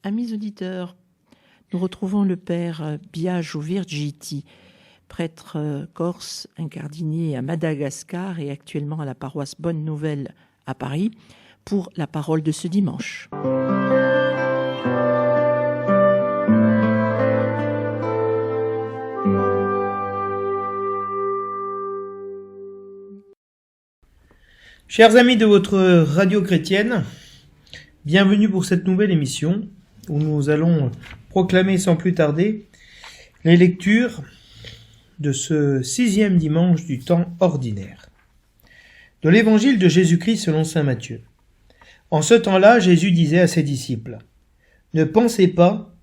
Amis auditeurs, nous retrouvons le père Biagio Virgiti, prêtre corse incardinier à Madagascar et actuellement à la paroisse Bonne Nouvelle à Paris, pour la parole de ce dimanche. Chers amis de votre radio chrétienne, bienvenue pour cette nouvelle émission où nous allons proclamer sans plus tarder les lectures de ce 6e dimanche du temps ordinaire. De l'évangile de Jésus-Christ selon saint Matthieu. En ce temps-là, Jésus disait à ses disciples : « Ne pensez pas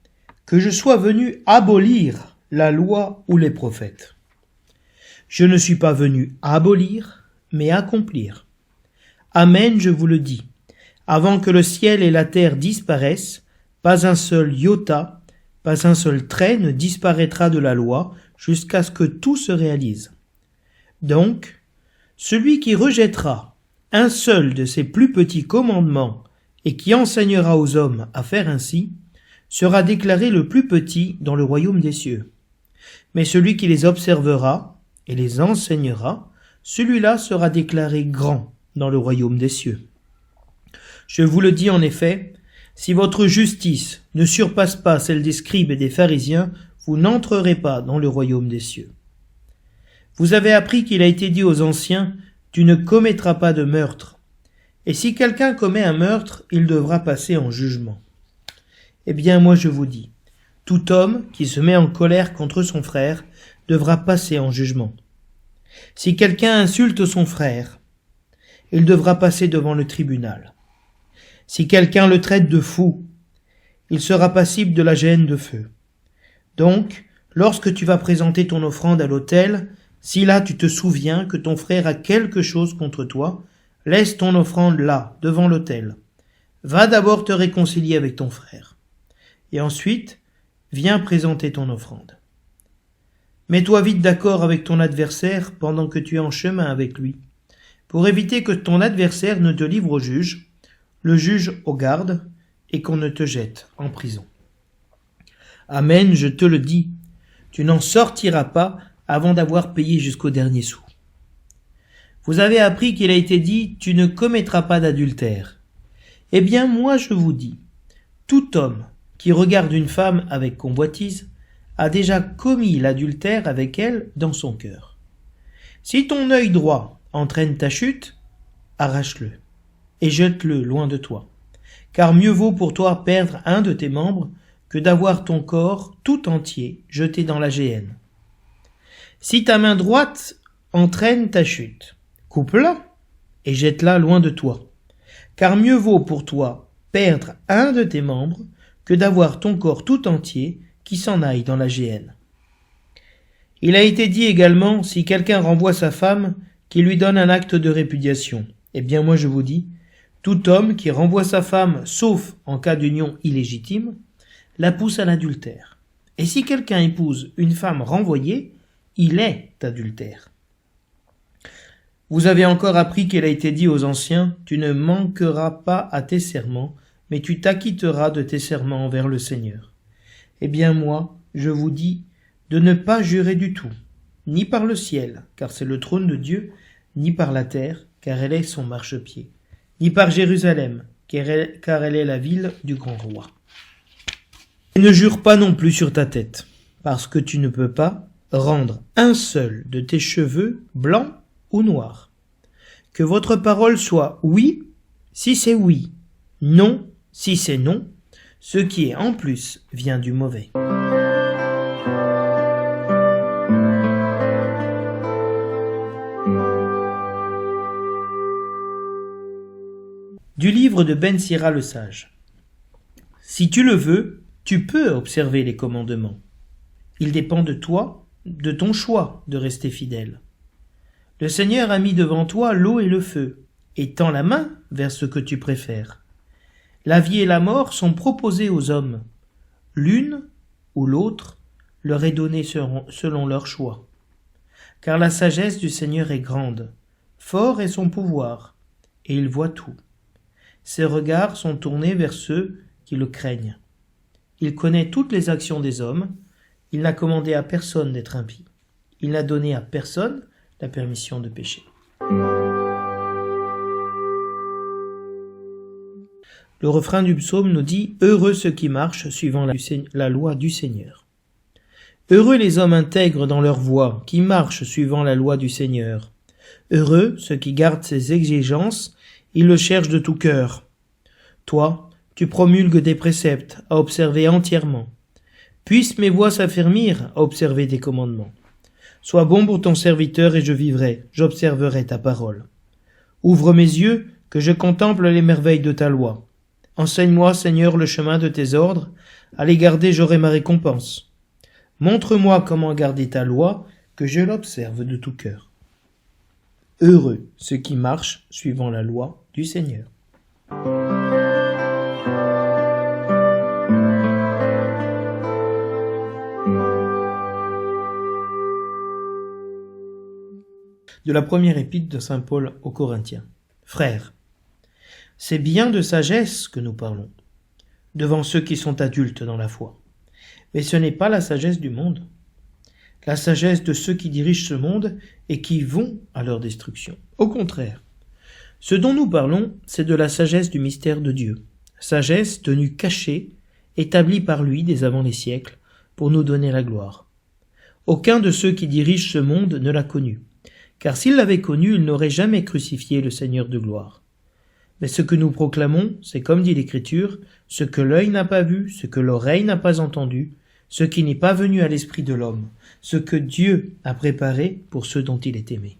que je sois venu abolir la loi ou les prophètes. Je ne suis pas venu abolir, mais accomplir. Amen, je vous le dis, avant que le ciel et la terre disparaissent, pas un seul iota, pas un seul trait ne disparaîtra de la loi, jusqu'à ce que tout se réalise. Donc, celui qui rejettera un seul de ces plus petits commandements et qui enseignera aux hommes à faire ainsi, sera déclaré le plus petit dans le royaume des cieux. Mais celui qui les observera et les enseignera, celui-là sera déclaré grand dans le royaume des cieux. Je vous le dis en effet, si votre justice ne surpasse pas celle des scribes et des pharisiens, vous n'entrerez pas dans le royaume des cieux. Vous avez appris qu'il a été dit aux anciens, « Tu ne commettras pas de meurtre. » Et si quelqu'un commet un meurtre, il devra passer en jugement. Eh bien, moi je vous dis, tout homme qui se met en colère contre son frère devra passer en jugement. Si quelqu'un insulte son frère, il devra passer devant le tribunal. Si quelqu'un le traite de fou, il sera passible de la géhenne de feu. Donc, lorsque tu vas présenter ton offrande à l'autel, si là tu te souviens que ton frère a quelque chose contre toi, laisse ton offrande là, devant l'autel. Va d'abord te réconcilier avec ton frère. Et ensuite, viens présenter ton offrande. Mets-toi vite d'accord avec ton adversaire pendant que tu es en chemin avec lui, pour éviter que ton adversaire ne te livre au juge, le juge aux gardes, et qu'on ne te jette en prison. Amen, je te le dis, tu n'en sortiras pas avant d'avoir payé jusqu'au dernier sou. Vous avez appris qu'il a été dit, tu ne commettras pas d'adultère. Eh bien, moi je vous dis, tout homme qui regarde une femme avec convoitise a déjà commis l'adultère avec elle dans son cœur. Si ton œil droit entraîne ta chute, arrache-le et jette-le loin de toi. Car mieux vaut pour toi perdre un de tes membres que d'avoir ton corps tout entier jeté dans la géhenne. Si ta main droite entraîne ta chute, coupe-la et jette-la loin de toi. Car mieux vaut pour toi perdre un de tes membres que d'avoir ton corps tout entier qui s'en aille dans la géhenne. Il a été dit également, si quelqu'un renvoie sa femme, qu'il lui donne un acte de répudiation. Eh bien moi je vous dis, tout homme qui renvoie sa femme, sauf en cas d'union illégitime, la pousse à l'adultère. Et si quelqu'un épouse une femme renvoyée, il est adultère. Vous avez encore appris qu'il a été dit aux anciens, « Tu ne manqueras pas à tes serments, mais tu t'acquitteras de tes serments envers le Seigneur. » Eh bien moi, je vous dis de ne pas jurer du tout, ni par le ciel, car c'est le trône de Dieu, ni par la terre, car elle est son marchepied, ni par Jérusalem, car elle est la ville du grand roi. Et ne jure pas non plus sur ta tête, parce que tu ne peux pas rendre un seul de tes cheveux blancs ou noirs. Que votre parole soit oui, si c'est oui, non, si c'est non, ce qui est en plus vient du mauvais. Du livre de Ben Sira le Sage. Si tu le veux, tu peux observer les commandements. Il dépend de toi, de ton choix de rester fidèle. Le Seigneur a mis devant toi l'eau et le feu, et tend la main vers ce que tu préfères. La vie et la mort sont proposées aux hommes. L'une ou l'autre leur est donnée selon leur choix. Car la sagesse du Seigneur est grande, fort est son pouvoir, et il voit tout. Ses regards sont tournés vers ceux qui le craignent. Il connaît toutes les actions des hommes. Il n'a commandé à personne d'être impie. Il n'a donné à personne la permission de pécher. Le refrain du psaume nous dit « Heureux ceux qui marchent suivant la loi du Seigneur ». Heureux les hommes intègres dans leur voie, qui marchent suivant la loi du Seigneur. Heureux ceux qui gardent ses exigences, ils le cherchent de tout cœur. Toi, tu promulgues des préceptes à observer entièrement. Puissent mes voies s'affermir à observer tes commandements. Sois bon pour ton serviteur et je vivrai, j'observerai ta parole. Ouvre mes yeux, que je contemple les merveilles de ta loi. Enseigne-moi, Seigneur, le chemin de tes ordres, à les garder j'aurai ma récompense. Montre-moi comment garder ta loi, que je l'observe de tout cœur. Heureux ceux qui marchent suivant la loi du Seigneur. De la première épître de saint Paul aux Corinthiens. Frères, c'est bien de sagesse que nous parlons, devant ceux qui sont adultes dans la foi. Mais ce n'est pas la sagesse du monde, la sagesse de ceux qui dirigent ce monde et qui vont à leur destruction. Au contraire, ce dont nous parlons, c'est de la sagesse du mystère de Dieu, sagesse tenue cachée, établie par lui dès avant les siècles, pour nous donner la gloire. Aucun de ceux qui dirigent ce monde ne l'a connu, car s'il l'avait connu, il n'aurait jamais crucifié le Seigneur de gloire. Mais ce que nous proclamons, c'est comme dit l'Écriture, ce que l'œil n'a pas vu, ce que l'oreille n'a pas entendu, ce qui n'est pas venu à l'esprit de l'homme, ce que Dieu a préparé pour ceux dont il est aimé.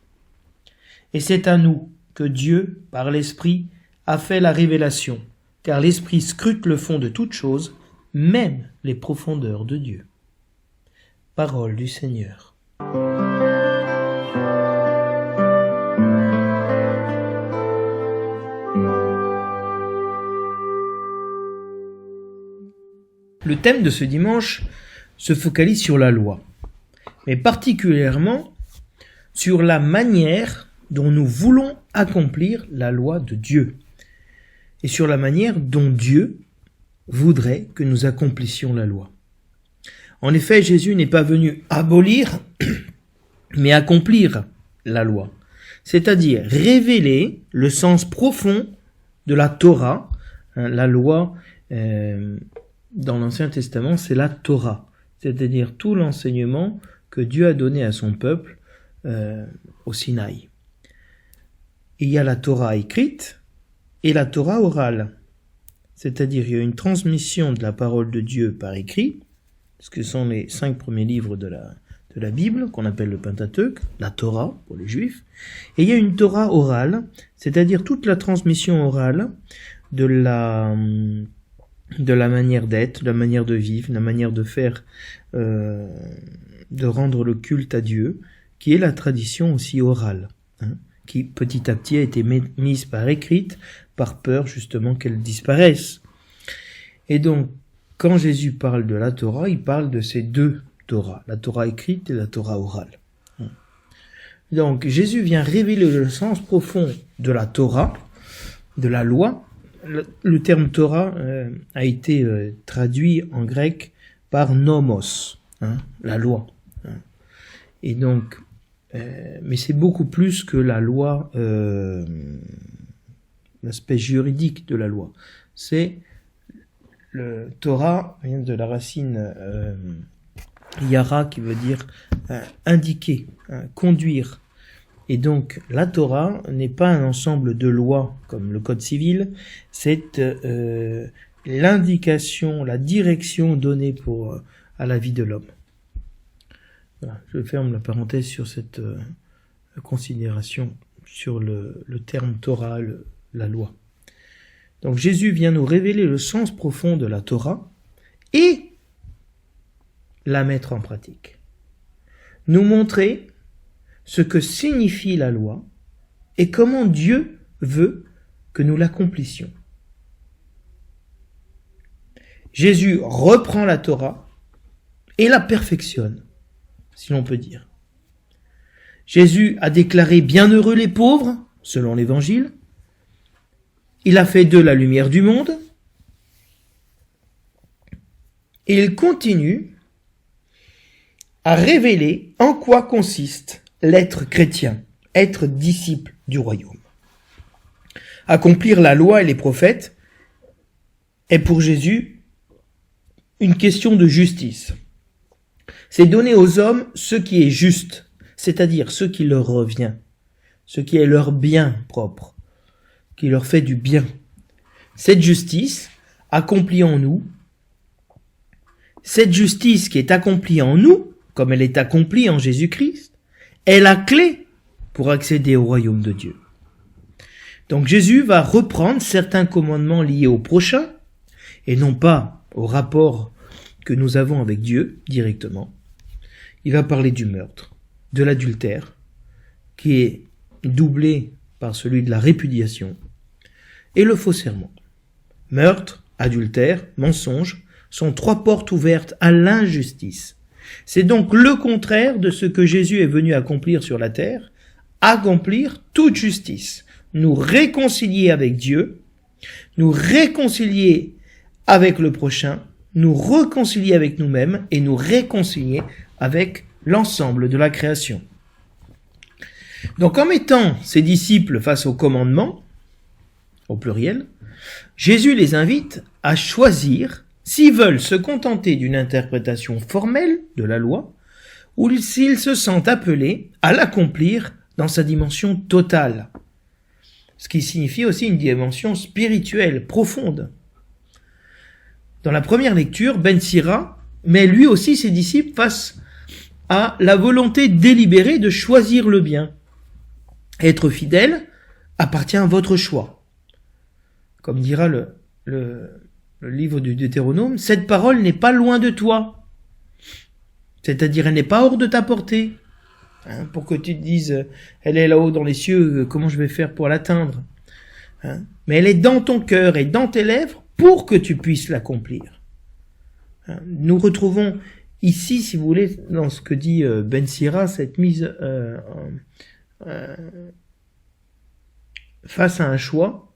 Et c'est à nous que Dieu, par l'Esprit, a fait la révélation, car l'Esprit scrute le fond de toutes choses, même les profondeurs de Dieu. Parole du Seigneur. Le thème de ce dimanche se focalise sur la loi, mais particulièrement sur la manière dont nous voulons accomplir la loi de Dieu, et sur la manière dont Dieu voudrait que nous accomplissions la loi. En effet, Jésus n'est pas venu abolir, mais accomplir la loi, c'est-à-dire révéler le sens profond de la Torah, la loi. Dans l'Ancien Testament, c'est la Torah, c'est-à-dire tout l'enseignement que Dieu a donné à son peuple au Sinaï. Il y a la Torah écrite et la Torah orale, c'est-à-dire il y a une transmission de la parole de Dieu par écrit, ce que sont les 5 premiers livres de la Bible, qu'on appelle le Pentateuque, la Torah pour les Juifs, et il y a une Torah orale, c'est-à-dire toute la transmission orale de la manière d'être, de la manière de vivre, de la manière de faire, de rendre le culte à Dieu, qui est la tradition aussi orale, qui petit à petit a été mise par écrite, par peur justement qu'elle disparaisse. Et donc, quand Jésus parle de la Torah, il parle de ces deux Torahs, la Torah écrite et la Torah orale. Donc, Jésus vient révéler le sens profond de la Torah, de la loi. Le terme Torah a été traduit en grec par nomos, la loi. Et donc, mais c'est beaucoup plus que la loi, l'aspect juridique de la loi. C'est le Torah vient de la racine yara qui veut dire indiquer, conduire. Et donc, la Torah n'est pas un ensemble de lois comme le Code civil, c'est l'indication, la direction donnée à la vie de l'homme. Voilà, je ferme la parenthèse sur cette considération sur le terme Torah, la loi. Donc, Jésus vient nous révéler le sens profond de la Torah et la mettre en pratique. Nous montrer ce que signifie la loi et comment Dieu veut que nous l'accomplissions. Jésus reprend la Torah et la perfectionne, si l'on peut dire. Jésus a déclaré « Bienheureux les pauvres », selon l'Évangile. Il a fait d'eux la lumière du monde. Et il continue à révéler en quoi consiste l'être chrétien, être disciple du royaume. Accomplir la loi et les prophètes est pour Jésus une question de justice. C'est donner aux hommes ce qui est juste, c'est-à-dire ce qui leur revient, ce qui est leur bien propre, qui leur fait du bien. Cette justice accomplie en nous, cette justice qui est accomplie en nous, comme elle est accomplie en Jésus-Christ, est la clé pour accéder au royaume de Dieu. Donc Jésus va reprendre certains commandements liés au prochain, et non pas au rapport que nous avons avec Dieu directement. Il va parler du meurtre, de l'adultère, qui est doublé par celui de la répudiation, et le faux serment. Meurtre, adultère, mensonge sont 3 portes ouvertes à l'injustice. C'est donc le contraire de ce que Jésus est venu accomplir sur la terre, accomplir toute justice, nous réconcilier avec Dieu, nous réconcilier avec le prochain, nous réconcilier avec nous-mêmes et nous réconcilier avec l'ensemble de la création. Donc en mettant ses disciples face au commandement, au pluriel, Jésus les invite à choisir s'ils veulent se contenter d'une interprétation formelle de la loi ou s'ils se sentent appelés à l'accomplir dans sa dimension totale, ce qui signifie aussi une dimension spirituelle profonde. Dans la première lecture, Ben Sira met lui aussi ses disciples face à la volonté délibérée de choisir le bien. Être fidèle appartient à votre choix. Comme dira le livre du Deutéronome, cette parole n'est pas loin de toi. C'est-à-dire, elle n'est pas hors de ta portée. Pour que tu te dises, elle est là-haut dans les cieux, comment je vais faire pour l'atteindre? Mais elle est dans ton cœur et dans tes lèvres pour que tu puisses l'accomplir. Nous retrouvons ici, si vous voulez, dans ce que dit Ben Sira, cette mise face à un choix,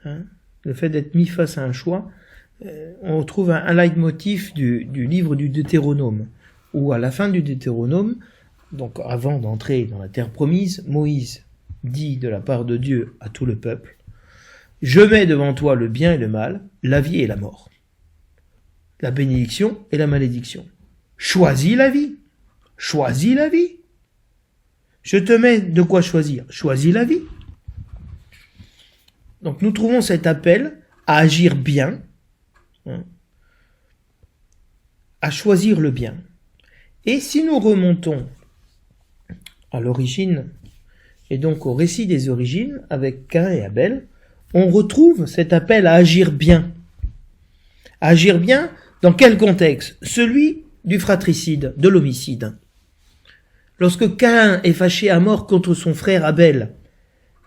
le fait d'être mis face à un choix, on retrouve un leitmotiv du livre du Deutéronome, où à la fin du Deutéronome, donc avant d'entrer dans la terre promise, Moïse dit de la part de Dieu à tout le peuple, « Je mets devant toi le bien et le mal, la vie et la mort, la bénédiction et la malédiction. Choisis la vie, choisis la vie. Je te mets de quoi choisir, choisis la vie. » Donc nous trouvons cet appel à agir bien, à choisir le bien. Et si nous remontons à l'origine, et donc au récit des origines, avec Caïn et Abel, on retrouve cet appel à agir bien. À agir bien dans quel contexte? Celui du fratricide, de l'homicide. Lorsque Caïn est fâché à mort contre son frère Abel,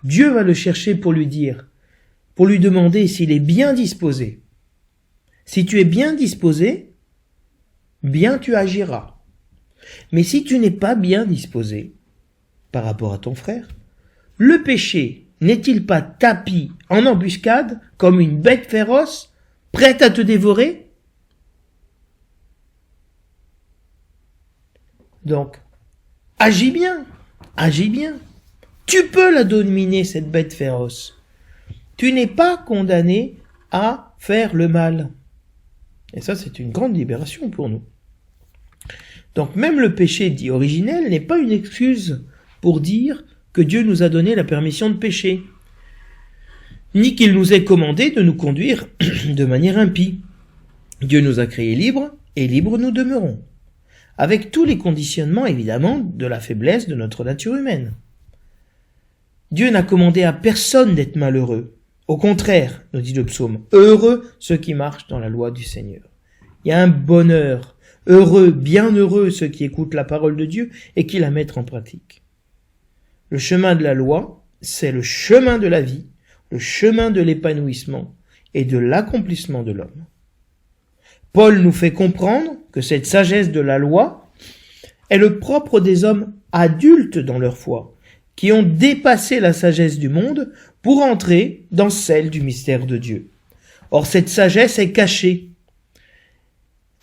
Dieu va le chercher pour lui dire, pour lui demander s'il est bien disposé. Si tu es bien disposé, bien tu agiras. Mais si tu n'es pas bien disposé par rapport à ton frère, le péché n'est-il pas tapi en embuscade comme une bête féroce, prête à te dévorer? Donc, agis bien, agis bien. Tu peux la dominer, cette bête féroce. Tu n'es pas condamné à faire le mal. Et ça, c'est une grande libération pour nous. Donc même le péché dit originel n'est pas une excuse pour dire que Dieu nous a donné la permission de pécher, ni qu'il nous ait commandé de nous conduire de manière impie. Dieu nous a créés libres, et libres nous demeurons, avec tous les conditionnements évidemment de la faiblesse de notre nature humaine. Dieu n'a commandé à personne d'être malheureux. Au contraire, nous dit le psaume, heureux ceux qui marchent dans la loi du Seigneur. Il y a un bonheur. Heureux, bienheureux ceux qui écoutent la parole de Dieu et qui la mettent en pratique. Le chemin de la loi, c'est le chemin de la vie, le chemin de l'épanouissement et de l'accomplissement de l'homme. Paul nous fait comprendre que cette sagesse de la loi est le propre des hommes adultes dans leur foi, qui ont dépassé la sagesse du monde pour entrer dans celle du mystère de Dieu. Or, cette sagesse est cachée.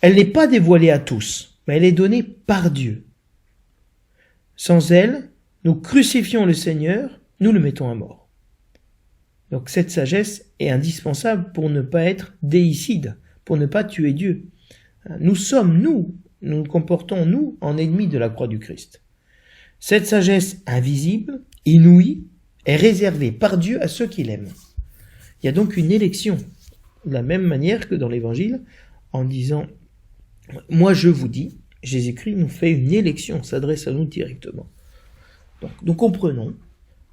Elle n'est pas dévoilée à tous, mais elle est donnée par Dieu. Sans elle, nous crucifions le Seigneur, nous le mettons à mort. Donc cette sagesse est indispensable pour ne pas être déicide, pour ne pas tuer Dieu. Nous nous comportons, nous, en ennemis de la croix du Christ. Cette sagesse invisible, inouïe, est réservée par Dieu à ceux qu'il aime. Il y a donc une élection, de la même manière que dans l'Évangile, en disant « Moi je vous dis », Jésus-Christ nous fait une élection, s'adresse à nous directement. Donc nous comprenons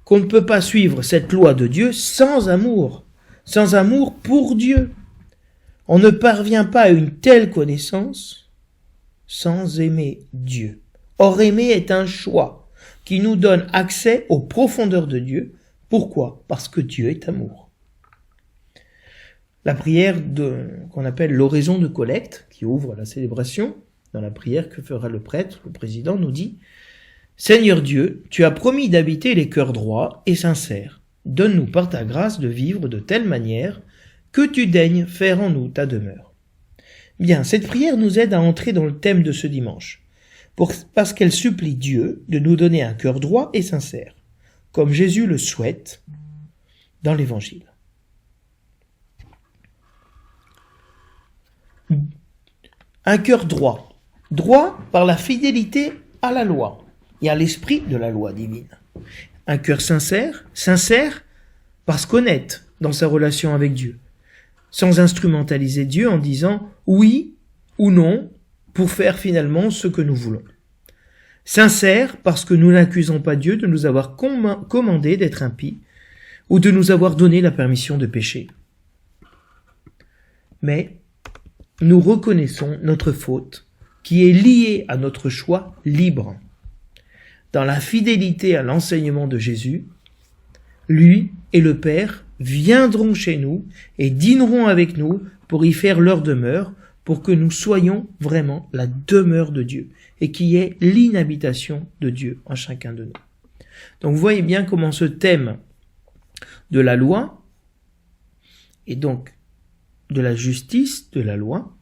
qu'on ne peut pas suivre cette loi de Dieu sans amour pour Dieu. On ne parvient pas à une telle connaissance sans aimer Dieu. Or, aimer est un choix qui nous donne accès aux profondeurs de Dieu. Pourquoi ? Parce que Dieu est amour. La prière qu'on appelle l'oraison de collecte, qui ouvre la célébration, dans la prière que fera le prêtre, le président, nous dit « Seigneur Dieu, tu as promis d'habiter les cœurs droits et sincères. Donne-nous par ta grâce de vivre de telle manière que tu daignes faire en nous ta demeure. » Bien, cette prière nous aide à entrer dans le thème de ce dimanche, parce qu'elle supplie Dieu de nous donner un cœur droit et sincère, comme Jésus le souhaite dans l'Évangile. Un cœur droit par la fidélité à la loi et à l'esprit de la loi divine. Un cœur sincère parce qu'honnête dans sa relation avec Dieu, sans instrumentaliser Dieu en disant oui ou non pour faire finalement ce que nous voulons. Sincère parce que nous n'accusons pas Dieu de nous avoir commandé d'être impies ou de nous avoir donné la permission de pécher. Mais nous reconnaissons notre faute qui est liée à notre choix libre. Dans la fidélité à l'enseignement de Jésus, lui et le Père viendront chez nous et dîneront avec nous pour y faire leur demeure, pour que nous soyons vraiment la demeure de Dieu et qui est l'inhabitation de Dieu en chacun de nous. Donc vous voyez bien comment ce thème de la loi et donc de la justice de la loi,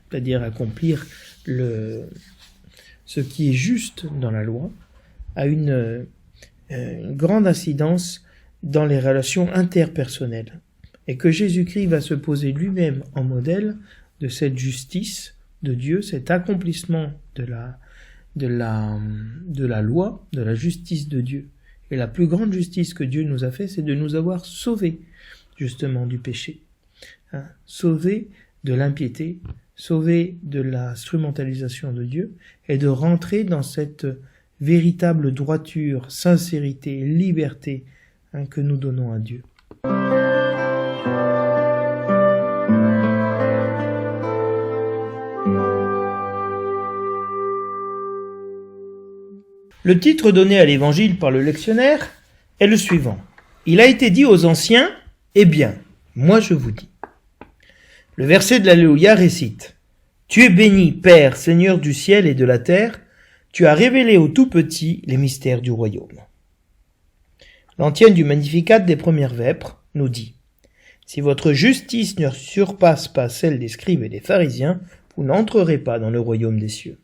c'est-à-dire accomplir ce qui est juste dans la loi, a une grande incidence dans les relations interpersonnelles, et que Jésus-Christ va se poser lui-même en modèle de cette justice de Dieu, cet accomplissement de la loi, de la justice de Dieu. Et la plus grande justice que Dieu nous a fait, c'est de nous avoir sauvés justement du péché, sauvés de l'impiété, sauvés de l'instrumentalisation de Dieu, et de rentrer dans cette véritable droiture, sincérité, liberté que nous donnons à Dieu. Le titre donné à l'Évangile par le lectionnaire est le suivant. Il a été dit aux anciens, « Eh bien, moi je vous dis ». Le verset de l'Alléluia récite « Tu es béni, Père, Seigneur du ciel et de la terre, tu as révélé aux tout petits les mystères du royaume. » L'antienne du Magnificat des premières vêpres nous dit « Si votre justice ne surpasse pas celle des scribes et des pharisiens, vous n'entrerez pas dans le royaume des cieux. »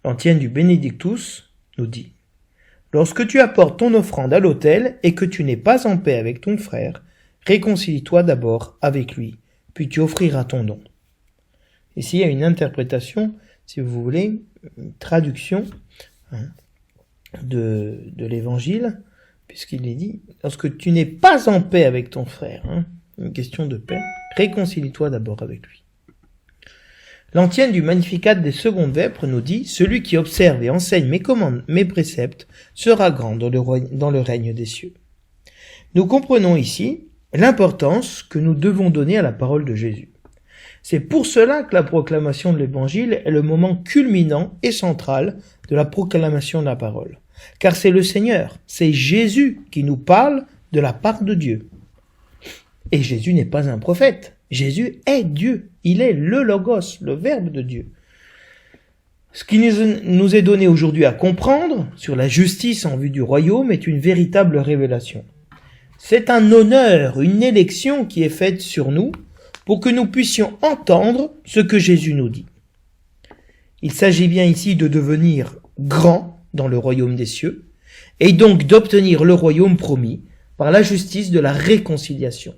L'antienne du Benedictus nous dit « Lorsque tu apportes ton offrande à l'autel et que tu n'es pas en paix avec ton frère, réconcilie-toi d'abord avec lui, puis tu offriras ton don. » Ici, il y a une interprétation, si vous voulez, une traduction de l'Évangile, puisqu'il est dit « Lorsque tu n'es pas en paix avec ton frère, une question de paix, réconcilie-toi d'abord avec lui. » L'antienne du Magnificat des secondes vêpres nous dit « Celui qui observe et enseigne mes commandes, mes préceptes, sera grand dans le règne des cieux. » Nous comprenons ici l'importance que nous devons donner à la parole de Jésus. C'est pour cela que la proclamation de l'Évangile est le moment culminant et central de la proclamation de la parole. Car c'est le Seigneur, c'est Jésus qui nous parle de la part de Dieu. Et Jésus n'est pas un prophète, Jésus est Dieu, il est le Logos, le Verbe de Dieu. Ce qui nous est donné aujourd'hui à comprendre sur la justice en vue du royaume est une véritable révélation. C'est un honneur, une élection qui est faite sur nous pour que nous puissions entendre ce que Jésus nous dit. Il s'agit bien ici de devenir grand dans le royaume des cieux, et donc d'obtenir le royaume promis par la justice de la réconciliation.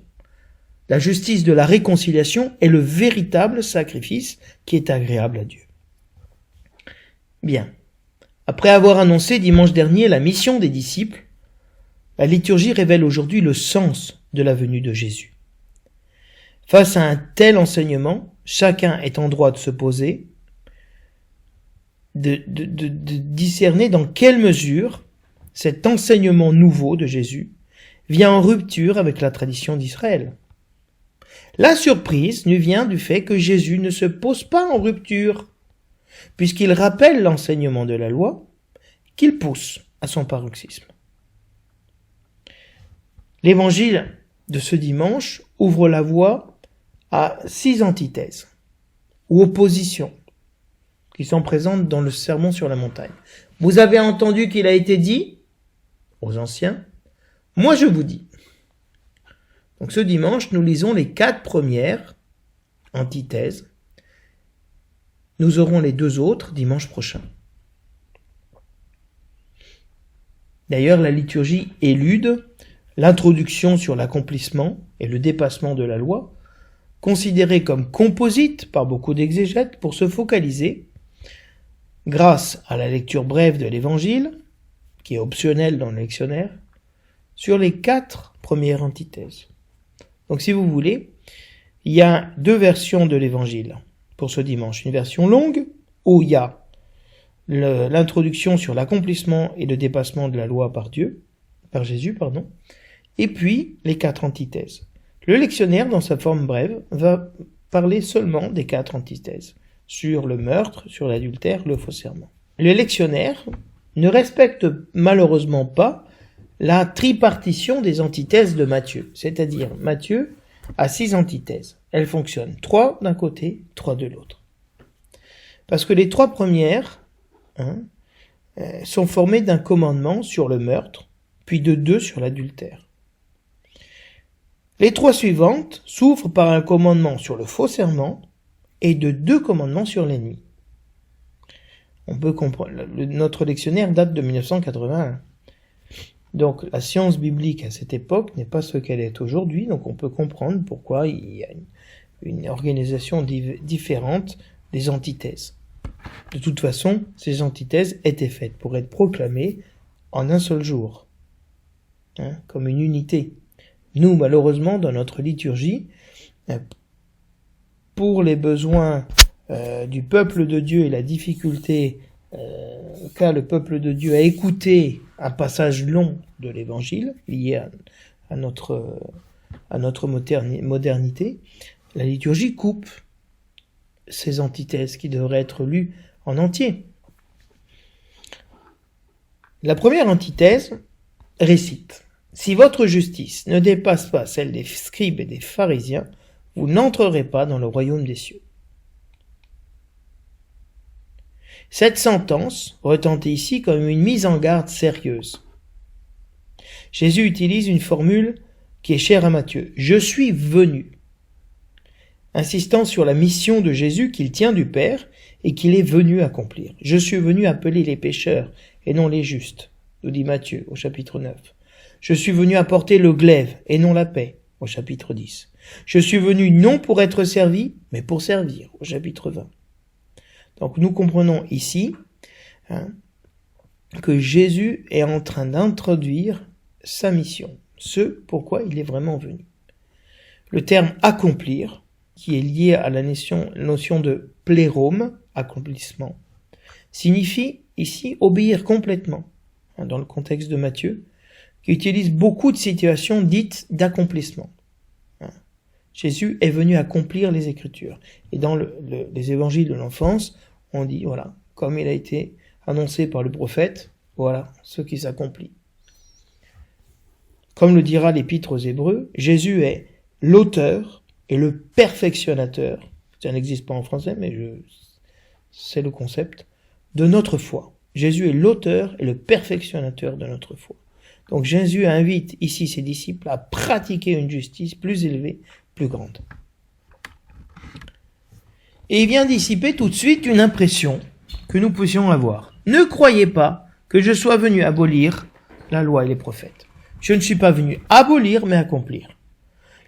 La justice de la réconciliation est le véritable sacrifice qui est agréable à Dieu. Bien. Après avoir annoncé dimanche dernier la mission des disciples, la liturgie révèle aujourd'hui le sens de la venue de Jésus. Face à un tel enseignement, chacun est en droit de se poser, de discerner dans quelle mesure cet enseignement nouveau de Jésus vient en rupture avec la tradition d'Israël. La surprise nous vient du fait que Jésus ne se pose pas en rupture, puisqu'il rappelle l'enseignement de la loi qu'il pousse à son paroxysme. L'évangile de ce dimanche ouvre la voie à 6 antithèses ou oppositions qui sont présentes dans le sermon sur la montagne. Vous avez entendu qu'il a été dit aux anciens, moi je vous dis. Donc ce dimanche, nous lisons les 4 premières antithèses. Nous aurons les 2 autres dimanche prochain. D'ailleurs, la liturgie élude l'introduction sur l'accomplissement et le dépassement de la loi, considérée comme composite par beaucoup d'exégètes pour se focaliser, grâce à la lecture brève de l'Évangile, qui est optionnelle dans le lectionnaire, sur les 4 premières antithèses. Donc si vous voulez, il y a 2 versions de l'Évangile pour ce dimanche. Une version longue, où il y a l'introduction sur l'accomplissement et le dépassement de la loi par Jésus, et puis les 4 antithèses. Le lectionnaire, dans sa forme brève, va parler seulement des 4 antithèses, sur le meurtre, sur l'adultère, le faux serment. Le lectionnaire ne respecte malheureusement pas la tripartition des antithèses de Matthieu, c'est-à-dire Matthieu a 6 antithèses. Elles fonctionnent 3 d'un côté, 3 de l'autre. Parce que les 3 premières sont formées d'un commandement sur le meurtre, puis de 2 sur l'adultère. Les 3 suivantes s'ouvrent par un commandement sur le faux serment et de 2 commandements sur l'ennemi. On peut comprendre. Notre lectionnaire date de 1981. Donc la science biblique à cette époque n'est pas ce qu'elle est aujourd'hui, donc on peut comprendre pourquoi il y a une organisation différente des antithèses. De toute façon, ces antithèses étaient faites pour être proclamées en un seul jour, comme une unité. Nous, malheureusement, dans notre liturgie, pour les besoins du peuple de Dieu et la difficulté qu'a le peuple de Dieu à écouter un passage long de l'Évangile, lié à notre modernité, la liturgie coupe ces antithèses qui devraient être lues en entier. La première antithèse récite « Si votre justice ne dépasse pas celle des scribes et des pharisiens, vous n'entrerez pas dans le royaume des cieux. » Cette sentence retentit ici comme une mise en garde sérieuse. Jésus utilise une formule qui est chère à Matthieu. « Je suis venu », insistant sur la mission de Jésus qu'il tient du Père et qu'il est venu accomplir. « Je suis venu appeler les pécheurs et non les justes », nous dit Matthieu au chapitre 9. « Je suis venu apporter le glaive et non la paix » au chapitre 10. « Je suis venu non pour être servi, mais pour servir » au chapitre 20. Donc nous comprenons ici que Jésus est en train d'introduire sa mission, ce pourquoi il est vraiment venu. Le terme « accomplir », qui est lié à la notion de plérome, accomplissement, signifie ici obéir complètement, dans le contexte de Matthieu, qui utilise beaucoup de situations dites d'accomplissement. Jésus est venu accomplir les Écritures. Et dans les évangiles de l'enfance, on dit, voilà, comme il a été annoncé par le prophète, voilà ce qui s'accomplit. Comme le dira l'Épître aux Hébreux, Jésus est l'auteur et le perfectionnateur, ça n'existe pas en français, mais c'est le concept, de notre foi. Jésus est l'auteur et le perfectionnateur de notre foi. Donc Jésus invite ici ses disciples à pratiquer une justice plus élevée, plus grande. Et il vient dissiper tout de suite une impression que nous puissions avoir. Ne croyez pas que je sois venu abolir la loi et les prophètes. Je ne suis pas venu abolir, mais accomplir.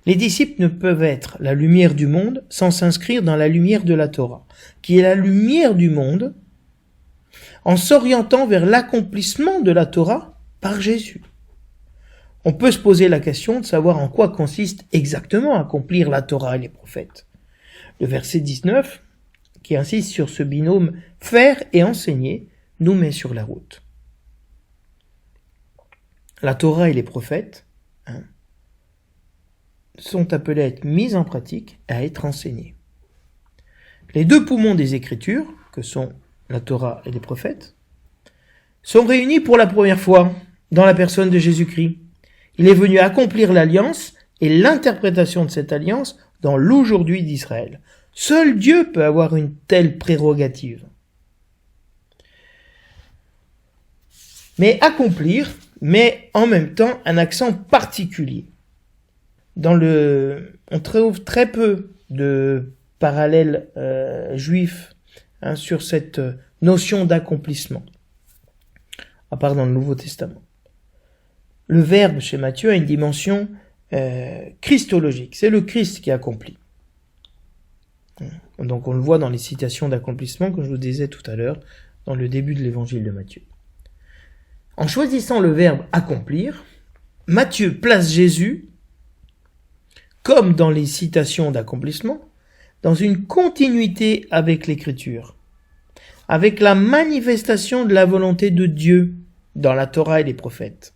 Les disciples ne peuvent être la lumière du monde sans s'inscrire dans la lumière de la Torah, qui est la lumière du monde, en s'orientant vers l'accomplissement de la Torah par Jésus. On peut se poser la question de savoir en quoi consiste exactement accomplir la Torah et les prophètes. Le verset 19, qui insiste sur ce binôme faire et enseigner, nous met sur la route. La Torah et les prophètes sont appelés à être mis en pratique, à être enseignés. Les deux poumons des Écritures, que sont la Torah et les prophètes, sont réunis pour la première fois dans la personne de Jésus-Christ. Il est venu accomplir l'alliance et l'interprétation de cette alliance dans l'aujourd'hui d'Israël. Seul Dieu peut avoir une telle prérogative. Mais accomplir, met en même temps un accent particulier. On trouve très peu de parallèles juifs sur cette notion d'accomplissement, à part dans le Nouveau Testament. Le verbe chez Matthieu a une dimension christologique. C'est le Christ qui accomplit. Donc on le voit dans les citations d'accomplissement, comme je vous disais tout à l'heure, dans le début de l'évangile de Matthieu. En choisissant le verbe accomplir, Matthieu place Jésus, comme dans les citations d'accomplissement, dans une continuité avec l'Écriture, avec la manifestation de la volonté de Dieu dans la Torah et les prophètes.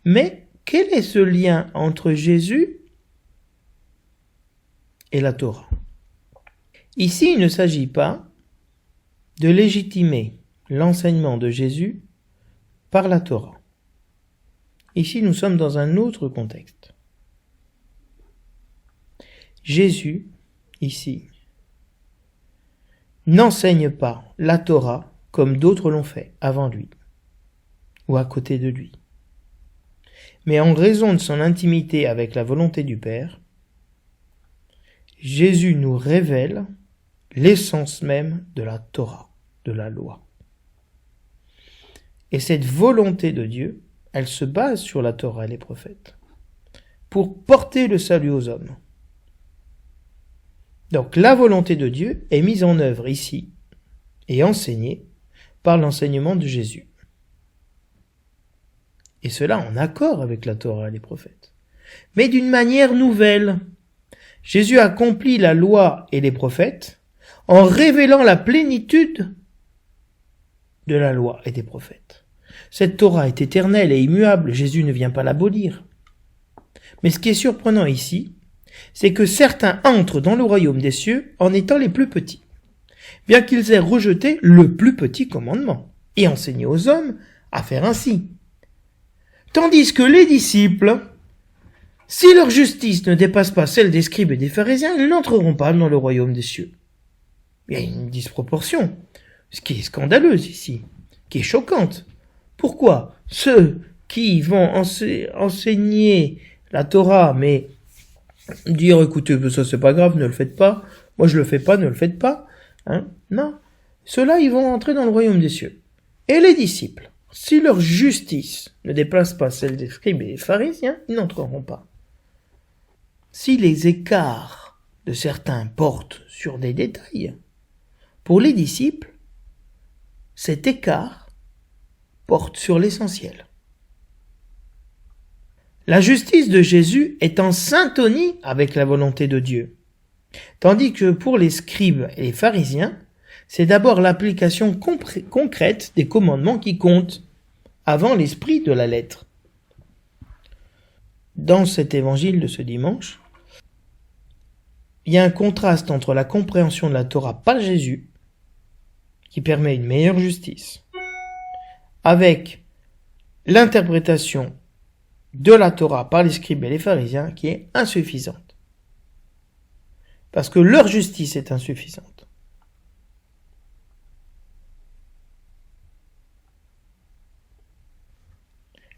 Mais quel est ce lien entre Jésus et la Torah? Ici, il ne s'agit pas de légitimer l'enseignement de Jésus par la Torah. Ici, nous sommes dans un autre contexte. Jésus, ici, n'enseigne pas la Torah comme d'autres l'ont fait avant lui ou à côté de lui. Mais en raison de son intimité avec la volonté du Père, Jésus nous révèle l'essence même de la Torah, de la loi. Et cette volonté de Dieu, elle se base sur la Torah et les prophètes, pour porter le salut aux hommes. Donc la volonté de Dieu est mise en œuvre ici et enseignée par l'enseignement de Jésus. Et cela en accord avec la Torah et les prophètes. Mais d'une manière nouvelle. Jésus accomplit la loi et les prophètes en révélant la plénitude de la loi et des prophètes. Cette Torah est éternelle et immuable, Jésus ne vient pas l'abolir. Mais ce qui est surprenant ici, c'est que certains entrent dans le royaume des cieux en étant les plus petits, bien qu'ils aient rejeté le plus petit commandement et enseigné aux hommes à faire ainsi. Tandis que les disciples, si leur justice ne dépasse pas celle des scribes et des pharisiens, ils n'entreront pas dans le royaume des cieux. Il y a une disproportion, ce qui est scandaleuse ici, qui est choquante. Pourquoi ceux qui vont enseigner la Torah, mais dire écoutez, ça c'est pas grave, ne le faites pas, moi je le fais pas, ne le faites pas, non, ceux-là ils vont entrer dans le royaume des cieux. Et les disciples, si leur justice ne dépasse pas celle des scribes et des pharisiens, ils n'entreront pas. Si les écarts de certains portent sur des détails, pour les disciples, cet écart porte sur l'essentiel. La justice de Jésus est en syntonie avec la volonté de Dieu, tandis que pour les scribes et les pharisiens, c'est d'abord l'application concrète des commandements qui compte, avant l'esprit de la lettre. Dans cet évangile de ce dimanche, il y a un contraste entre la compréhension de la Torah par Jésus, qui permet une meilleure justice, avec l'interprétation de la Torah par les scribes et les pharisiens qui est insuffisante. Parce que leur justice est insuffisante.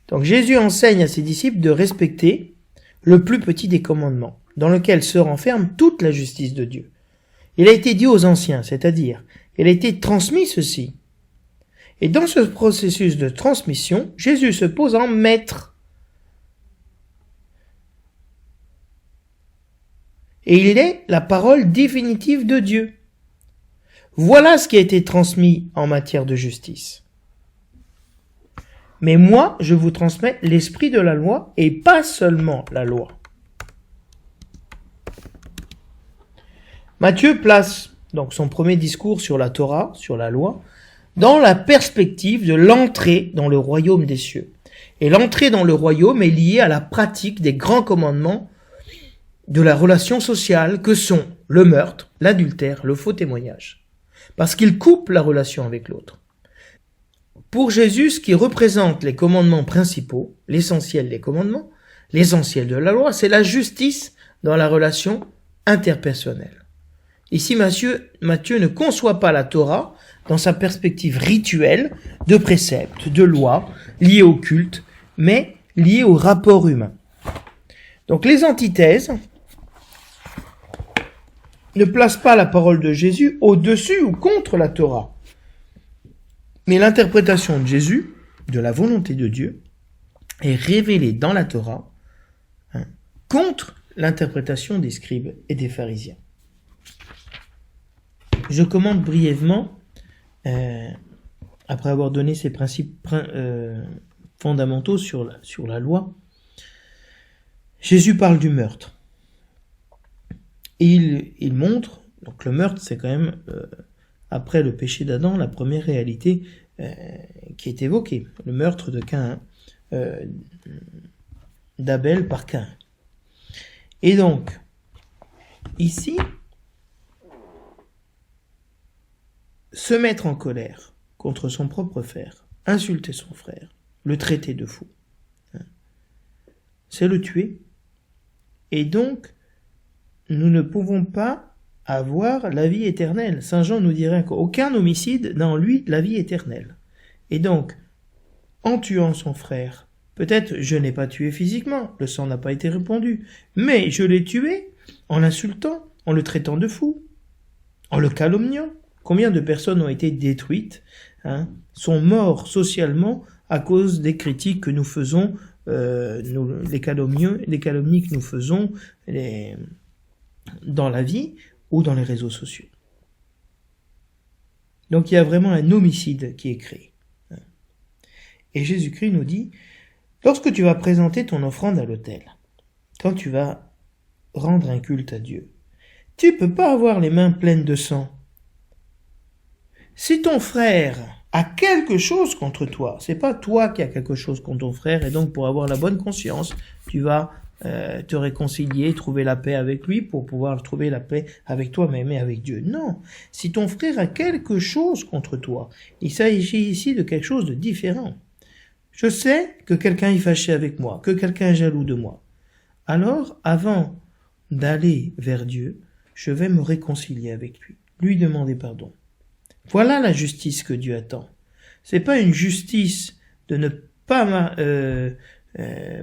Donc Jésus enseigne à ses disciples de respecter le plus petit des commandements, dans lequel se renferme toute la justice de Dieu. Il a été dit aux anciens, c'est-à-dire, il a été transmis ceci. Et dans ce processus de transmission, Jésus se pose en maître. Et il est la parole définitive de Dieu. Voilà ce qui a été transmis en matière de justice. Mais moi, je vous transmets l'esprit de la loi et pas seulement la loi. Matthieu place donc son premier discours sur la Torah, sur la loi, dans la perspective de l'entrée dans le royaume des cieux. Et l'entrée dans le royaume est liée à la pratique des grands commandements de la relation sociale que sont le meurtre, l'adultère, le faux témoignage. Parce qu'ils coupent la relation avec l'autre. Pour Jésus, ce qui représente les commandements principaux, l'essentiel des commandements, l'essentiel de la loi, c'est la justice dans la relation interpersonnelle. Ici, Matthieu ne conçoit pas la Torah dans sa perspective rituelle de préceptes, de lois, liées au culte, mais liées au rapport humain. Donc les antithèses ne placent pas la parole de Jésus au-dessus ou contre la Torah. Mais l'interprétation de Jésus, de la volonté de Dieu, est révélée dans la Torah contre l'interprétation des scribes et des pharisiens. Je commente brièvement, après avoir donné ces principes fondamentaux sur la loi. Jésus parle du meurtre. Et il montre, donc le meurtre c'est quand même... après le péché d'Adam, la première réalité qui est évoquée, le meurtre de Caïn, d'Abel par Caïn. Et donc, ici, se mettre en colère contre son propre frère, insulter son frère, le traiter de fou, c'est le tuer. Et donc, nous ne pouvons pas avoir la vie éternelle. Saint Jean nous dirait qu'aucun homicide n'a en lui la vie éternelle. Et donc, en tuant son frère, peut-être je n'ai pas tué physiquement, le sang n'a pas été répandu, mais je l'ai tué en l'insultant, en le traitant de fou, en le calomniant. Combien de personnes ont été détruites, sont morts socialement à cause des critiques que nous faisons, les calomnies que nous faisons dans la vie, ou dans les réseaux sociaux. Donc il y a vraiment un homicide qui est créé. Et Jésus-Christ nous dit, lorsque tu vas présenter ton offrande à l'autel, quand tu vas rendre un culte à Dieu, tu peux pas avoir les mains pleines de sang. Si ton frère a quelque chose contre toi, c'est pas toi qui as quelque chose contre ton frère, et donc pour avoir la bonne conscience, tu vas te réconcilier, trouver la paix avec lui pour pouvoir trouver la paix avec toi-même et avec Dieu. Non, si ton frère a quelque chose contre toi, il s'agit ici de quelque chose de différent. Je sais que quelqu'un est fâché avec moi, que quelqu'un est jaloux de moi. Alors, avant d'aller vers Dieu, je vais me réconcilier avec lui demander pardon. Voilà la justice que Dieu attend. C'est pas une justice de ne pas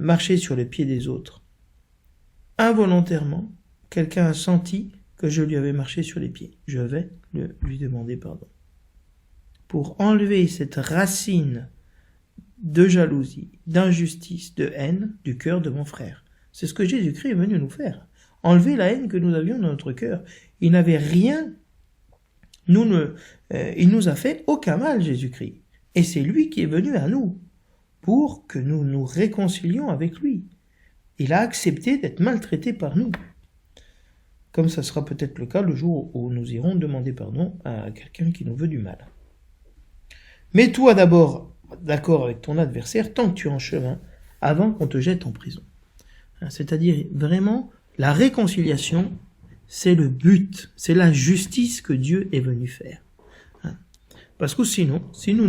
marcher sur les pieds des autres. Involontairement, quelqu'un a senti que je lui avais marché sur les pieds. Je vais lui demander pardon. Pour enlever cette racine de jalousie, d'injustice, de haine du cœur de mon frère. C'est ce que Jésus-Christ est venu nous faire. Enlever la haine que nous avions dans notre cœur. Il n'avait rien. Il nous a fait aucun mal, Jésus-Christ. Et c'est lui qui est venu à nous pour que nous nous réconcilions avec lui. Il a accepté d'être maltraité par nous. Comme ça sera peut-être le cas le jour où nous irons demander pardon à quelqu'un qui nous veut du mal. Mets-toi d'abord d'accord avec ton adversaire tant que tu es en chemin, avant qu'on te jette en prison. C'est-à-dire vraiment, la réconciliation, c'est le but, c'est la justice que Dieu est venu faire. Parce que sinon, si nous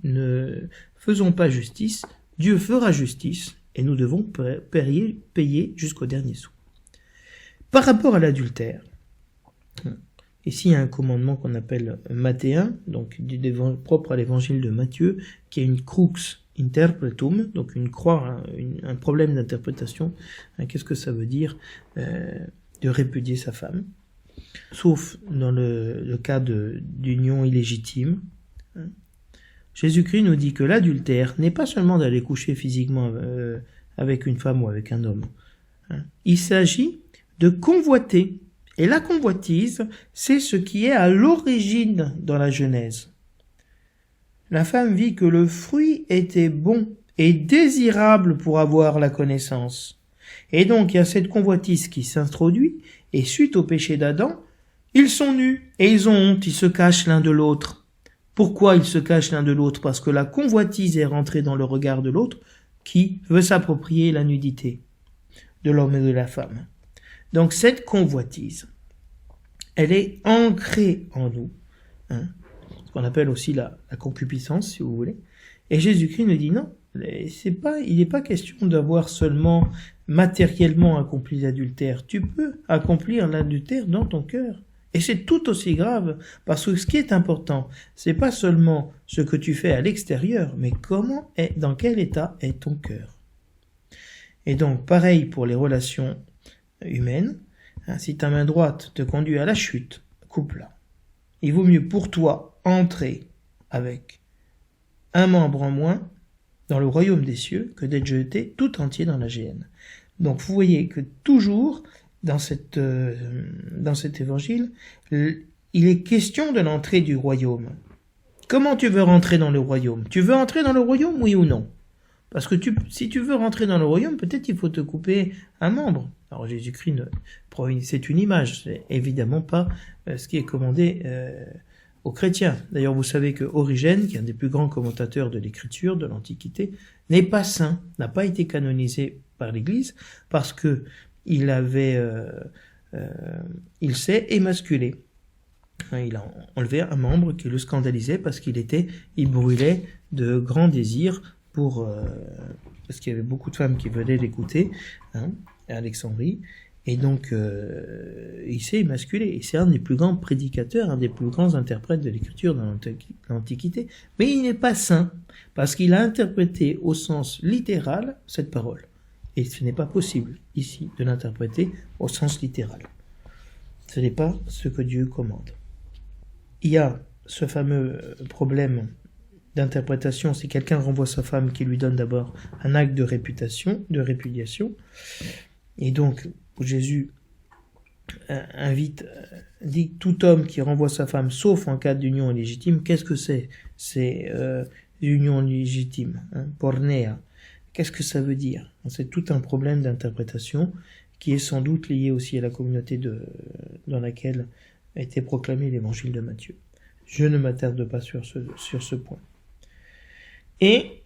ne faisons pas justice, Dieu fera justice et nous devons payer jusqu'au dernier sou. Par rapport à l'adultère, ici il y a un commandement qu'on appelle mathéen, donc propre à l'évangile de Matthieu, qui est une crux interpretum, donc une croix, un problème d'interprétation. Qu'est-ce que ça veut dire de répudier sa femme? Sauf dans le cas d'union illégitime. Jésus-Christ nous dit que l'adultère n'est pas seulement d'aller coucher physiquement avec une femme ou avec un homme. Il s'agit de convoiter. Et la convoitise, c'est ce qui est à l'origine dans la Genèse. La femme vit que le fruit était bon et désirable pour avoir la connaissance. Et donc, il y a cette convoitise qui s'introduit, et suite au péché d'Adam, ils sont nus, et ils ont honte, ils se cachent l'un de l'autre. Pourquoi ils se cachent l'un de l'autre? Parce que la convoitise est rentrée dans le regard de l'autre, qui veut s'approprier la nudité de l'homme et de la femme. Donc, cette convoitise, elle est ancrée en nous, ce qu'on appelle aussi la concupiscence, si vous voulez. Et Jésus-Christ nous dit non, il n'est pas question d'avoir seulement matériellement accompli l'adultère. Tu peux accomplir l'adultère dans ton cœur. Et c'est tout aussi grave, parce que ce qui est important, c'est pas seulement ce que tu fais à l'extérieur, mais dans quel état est ton cœur. Et donc, pareil pour les relations humaines, si ta main droite te conduit à la chute, coupe-la. Il vaut mieux pour toi entrer avec un membre en moins dans le royaume des cieux que d'être jeté tout entier dans la géhenne. Donc vous voyez que toujours dans cet évangile, il est question de l'entrée du royaume. Comment tu veux rentrer dans le royaume? Tu veux entrer dans le royaume, oui ou non? Parce que si tu veux rentrer dans le royaume, peut-être il faut te couper un membre. Alors Jésus-Christ, c'est une image, c'est évidemment pas ce qui est commandé aux chrétiens. D'ailleurs, vous savez que Origène, qui est un des plus grands commentateurs de l'écriture de l'Antiquité, n'est pas saint, n'a pas été canonisé par l'Église, parce que il s'est émasculé. Il a enlevé un membre qui le scandalisait parce qu'il brûlait de grands désirs parce qu'il y avait beaucoup de femmes qui venaient l'écouter, à Alexandrie, et donc il s'est émasculé. Et c'est un des plus grands prédicateurs, un des plus grands interprètes de l'écriture dans l'Antiquité, mais il n'est pas saint, parce qu'il a interprété au sens littéral cette parole. Et ce n'est pas possible, ici, de l'interpréter au sens littéral. Ce n'est pas ce que Dieu commande. Il y a ce fameux problème d'interprétation, si quelqu'un renvoie sa femme qui lui donne d'abord un acte de répudiation, et donc Jésus dit tout homme qui renvoie sa femme, sauf en cas d'union illégitime. Qu'est-ce que c'est? C'est union légitime, pornéa. Qu'est-ce que ça veut dire? C'est tout un problème d'interprétation qui est sans doute lié aussi à la communauté dans laquelle a été proclamé l'évangile de Matthieu. Je ne m'attarde pas sur ce point. Et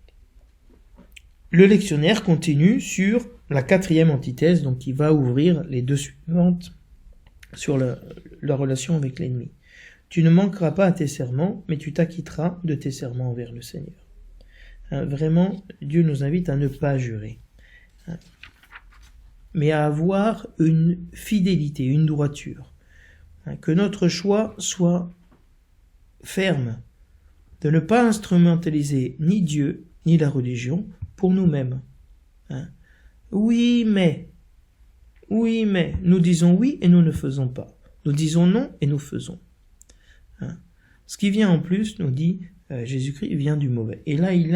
le lectionnaire continue sur la 4e antithèse, donc qui va ouvrir les 2 suivantes sur la relation avec l'ennemi. Tu ne manqueras pas à tes serments, mais tu t'acquitteras de tes serments envers le Seigneur. Vraiment, Dieu nous invite à ne pas jurer, mais à avoir une fidélité, une droiture. Que notre choix soit ferme, de ne pas instrumentaliser ni Dieu, ni la religion pour nous-mêmes. Oui, mais, nous disons oui et nous ne faisons pas. Nous disons non et nous faisons. Ce qui vient en plus, nous dit Jésus-Christ, vient du mauvais. Et là, il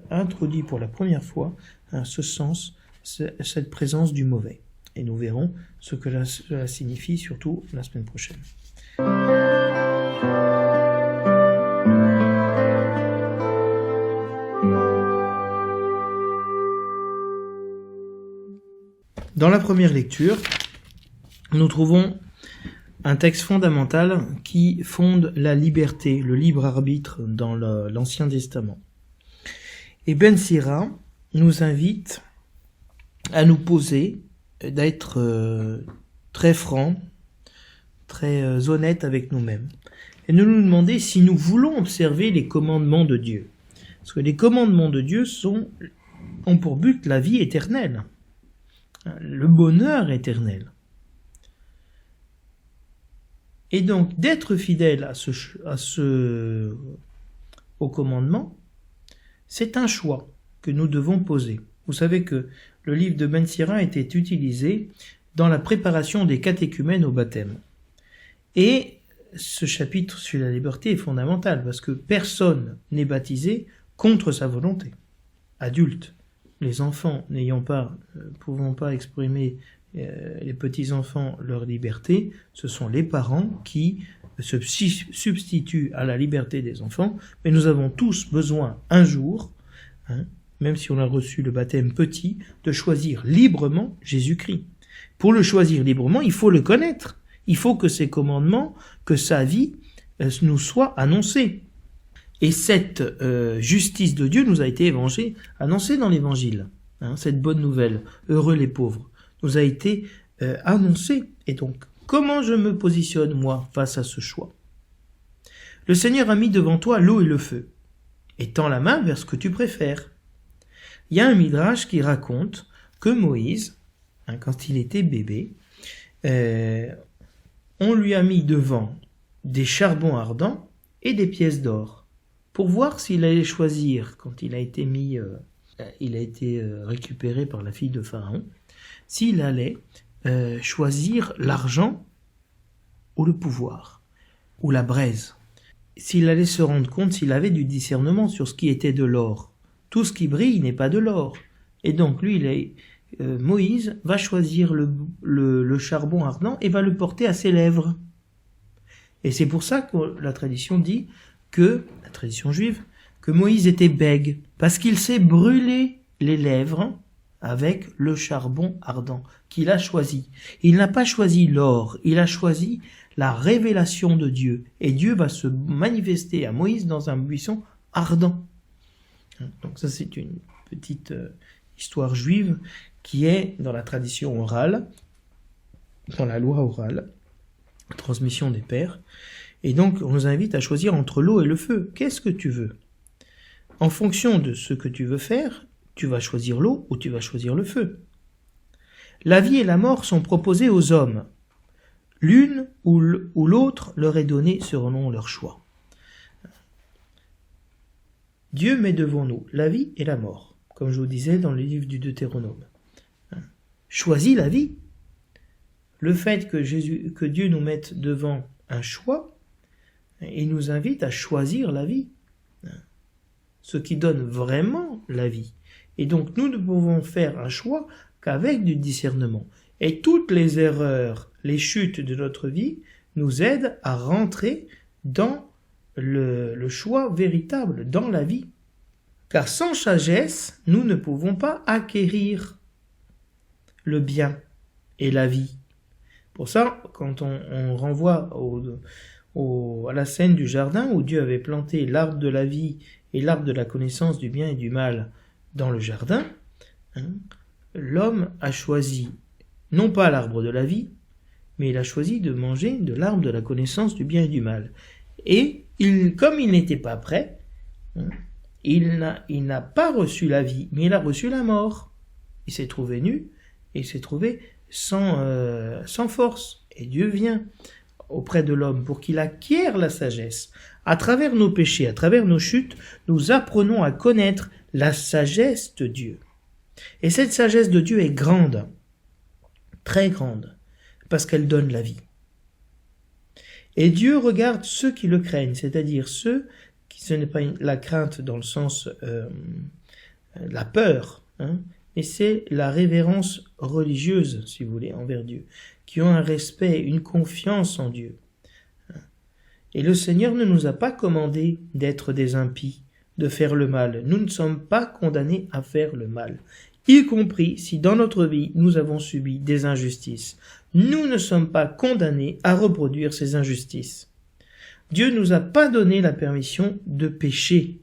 introduit pour la première fois ce sens, cette présence du mauvais. Et nous verrons ce que cela signifie, surtout la semaine prochaine. Dans la première lecture, nous trouvons un texte fondamental qui fonde la liberté, le libre arbitre dans l'Ancien Testament. Et Ben Sira nous invite à nous poser, d'être très francs, très honnêtes avec nous-mêmes, et de nous demander si nous voulons observer les commandements de Dieu. Parce que les commandements de Dieu ont pour but la vie éternelle, le bonheur éternel. Et donc, d'être fidèle au commandement, C'est un choix que nous devons poser. Vous savez que le livre de Ben Sira était utilisé dans la préparation des catéchumènes au baptême. Et ce chapitre sur la liberté est fondamental parce que personne n'est baptisé contre sa volonté. Adulte, les enfants pouvant pas exprimer les petits-enfants leur liberté, ce sont les parents qui se substituent à la liberté des enfants, mais nous avons tous besoin un jour, même si on a reçu le baptême petit, de choisir librement Jésus-Christ. Pour le choisir librement, il faut le connaître. Il faut que ses commandements, que sa vie nous soient annoncés. Et cette justice de Dieu nous a été annoncée dans l'Évangile. Cette bonne nouvelle, heureux les pauvres, nous a été annoncée. Et donc, comment je me positionne, moi, face à ce choix? Le Seigneur a mis devant toi l'eau et le feu, et tend la main vers ce que tu préfères. Il y a un midrash qui raconte que Moïse, quand il était bébé, on lui a mis devant des charbons ardents et des pièces d'or, pour voir s'il allait choisir, quand il a été récupéré par la fille de Pharaon, s'il allait choisir l'argent ou le pouvoir, ou la braise. S'il allait se rendre compte s'il avait du discernement sur ce qui était de l'or. Tout ce qui brille n'est pas de l'or. Et donc Moïse va choisir le charbon ardent et va le porter à ses lèvres. Et c'est pour ça que la tradition dit la tradition juive, que Moïse était bègue, parce qu'il s'est brûlé les lèvres avec le charbon ardent qu'il a choisi. Il n'a pas choisi l'or, il a choisi la révélation de Dieu. Et Dieu va se manifester à Moïse dans un buisson ardent. Donc ça, c'est une petite histoire juive qui est dans la tradition orale, dans la loi orale, la transmission des pères. Et donc, on nous invite à choisir entre l'eau et le feu. Qu'est-ce que tu veux? En fonction de ce que tu veux faire, tu vas choisir l'eau ou tu vas choisir le feu. La vie et la mort sont proposées aux hommes. L'une ou l'autre leur est donnée selon leur choix. Dieu met devant nous la vie et la mort, comme je vous disais dans le livre du Deutéronome. Choisis la vie. Le fait que Dieu nous mette devant un choix, il nous invite à choisir la vie, ce qui donne vraiment la vie. Et donc nous ne pouvons faire un choix qu'avec du discernement. Et toutes les erreurs, les chutes de notre vie nous aident à rentrer dans le choix véritable, dans la vie. Car sans sagesse, nous ne pouvons pas acquérir le bien et la vie. Pour ça, quand on renvoie à la scène du jardin où Dieu avait planté l'arbre de la vie et l'arbre de la connaissance du bien et du mal dans le jardin, l'homme a choisi non pas l'arbre de la vie, mais il a choisi de manger de l'arbre de la connaissance du bien et du mal. Et comme il n'était pas prêt, il n'a pas reçu la vie, mais il a reçu la mort. Il s'est trouvé nu et il s'est trouvé sans force. Et Dieu vient auprès de l'homme pour qu'il acquiert la sagesse. À travers nos péchés, à travers nos chutes, nous apprenons à connaître la sagesse de Dieu. Et cette sagesse de Dieu est grande, très grande, parce qu'elle donne la vie. Et Dieu regarde ceux qui le craignent, c'est-à-dire ceux qui, ce n'est pas la crainte dans le sens la peur, mais c'est la révérence religieuse, si vous voulez, envers Dieu, qui ont un respect, une confiance en Dieu. Et le Seigneur ne nous a pas commandé d'être des impies, de faire le mal. Nous ne sommes pas condamnés à faire le mal, y compris si dans notre vie nous avons subi des injustices. Nous ne sommes pas condamnés à reproduire ces injustices. Dieu ne nous a pas donné la permission de pécher.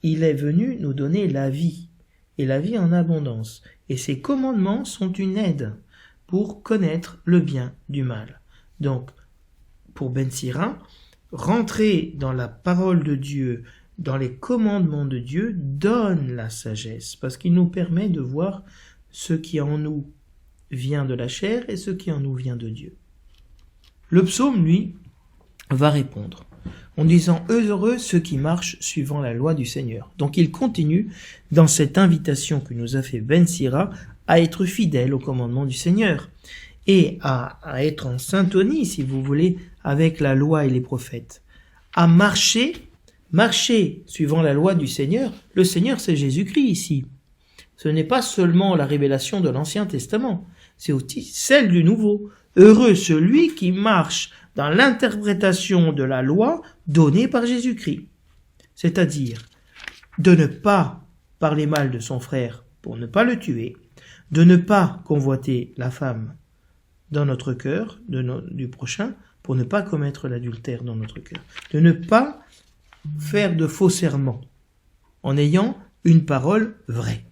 Il est venu nous donner la vie, et la vie en abondance. Et ses commandements sont une aide pour connaître le bien du mal. Donc, pour Ben Sira, rentrer dans la parole de Dieu, dans les commandements de Dieu, donne la sagesse, parce qu'il nous permet de voir ce qui en nous vient de la chair et ce qui en nous vient de Dieu. Le psaume, lui, va répondre. en disant « Heureux ceux qui marchent suivant la loi du Seigneur ». Donc il continue dans cette invitation que nous a fait Ben Sira à être fidèle au commandement du Seigneur et à être en syntonie, si vous voulez, avec la loi et les prophètes, à marcher suivant la loi du Seigneur. Le Seigneur, c'est Jésus-Christ ici. Ce n'est pas seulement la révélation de l'Ancien Testament, c'est aussi celle du Nouveau. Heureux celui qui marche dans l'interprétation de la loi donnée par Jésus-Christ. C'est-à-dire de ne pas parler mal de son frère pour ne pas le tuer, de ne pas convoiter la femme dans notre cœur du prochain pour ne pas commettre l'adultère dans notre cœur, de ne pas faire de faux serments en ayant une parole vraie.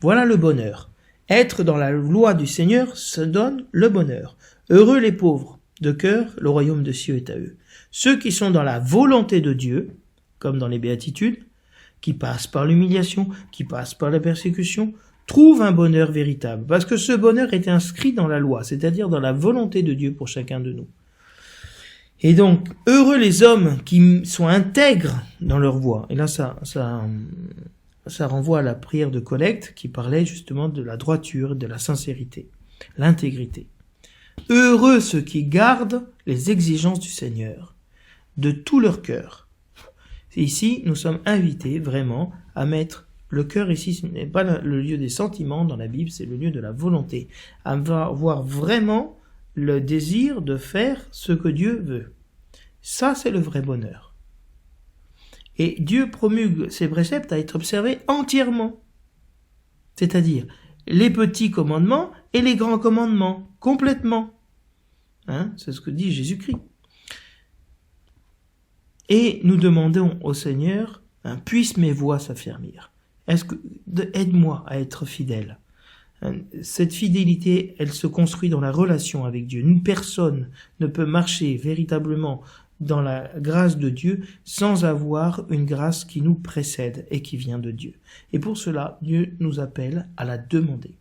Voilà le bonheur. Être dans la loi du Seigneur, ça donne le bonheur. Heureux les pauvres de cœur, le royaume des cieux est à eux. Ceux qui sont dans la volonté de Dieu, comme dans les béatitudes, qui passent par l'humiliation, qui passent par la persécution, trouvent un bonheur véritable. Parce que ce bonheur est inscrit dans la loi, c'est-à-dire dans la volonté de Dieu pour chacun de nous. Et donc, heureux les hommes qui sont intègres dans leur voie. Et là, ça renvoie à la prière de collecte qui parlait justement de la droiture, de la sincérité, l'intégrité. Heureux ceux qui gardent les exigences du Seigneur de tout leur cœur. Et ici, nous sommes invités vraiment à mettre le cœur ici, ce n'est pas le lieu des sentiments dans la Bible, c'est le lieu de la volonté. À avoir vraiment le désir de faire ce que Dieu veut. Ça, c'est le vrai bonheur. Et Dieu promulgue ses préceptes à être observés entièrement. C'est-à-dire les petits commandements et les grands commandements, complètement. C'est ce que dit Jésus-Christ. Et nous demandons au Seigneur, puisse mes voies s'affermir. Aide-moi à être fidèle. Cette fidélité, elle se construit dans la relation avec Dieu. Une personne ne peut marcher véritablement dans la grâce de Dieu sans avoir une grâce qui nous précède et qui vient de Dieu. Et pour cela, Dieu nous appelle à la demander.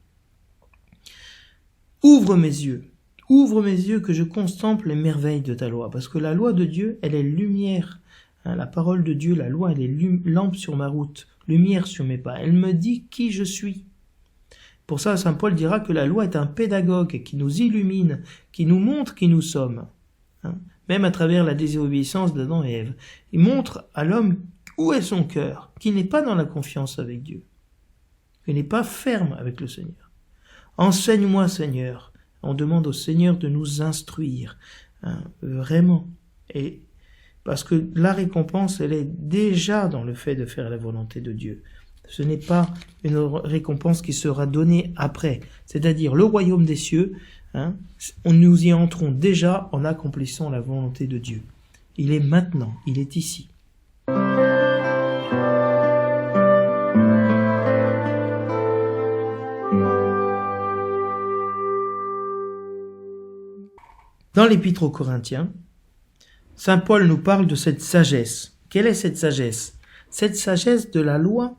Ouvre mes yeux que je contemple les merveilles de ta loi. Parce que la loi de Dieu, elle est lumière. La parole de Dieu, la loi, elle est lampe sur ma route, lumière sur mes pas. Elle me dit qui je suis. Pour ça, saint Paul dira que la loi est un pédagogue qui nous illumine, qui nous montre qui nous sommes. Même à travers la désobéissance d'Adam et Ève. Il montre à l'homme où est son cœur, qui n'est pas dans la confiance avec Dieu, qui n'est pas ferme avec le Seigneur. Enseigne-moi, Seigneur. On demande au Seigneur de nous instruire, vraiment. Et parce que la récompense, elle est déjà dans le fait de faire la volonté de Dieu. Ce n'est pas une récompense qui sera donnée après. C'est-à-dire le royaume des cieux, nous y entrons déjà en accomplissant la volonté de Dieu. Il est maintenant, il est ici. Dans l'Épître aux Corinthiens, saint Paul nous parle de cette sagesse. Quelle est cette sagesse? Cette sagesse de la loi,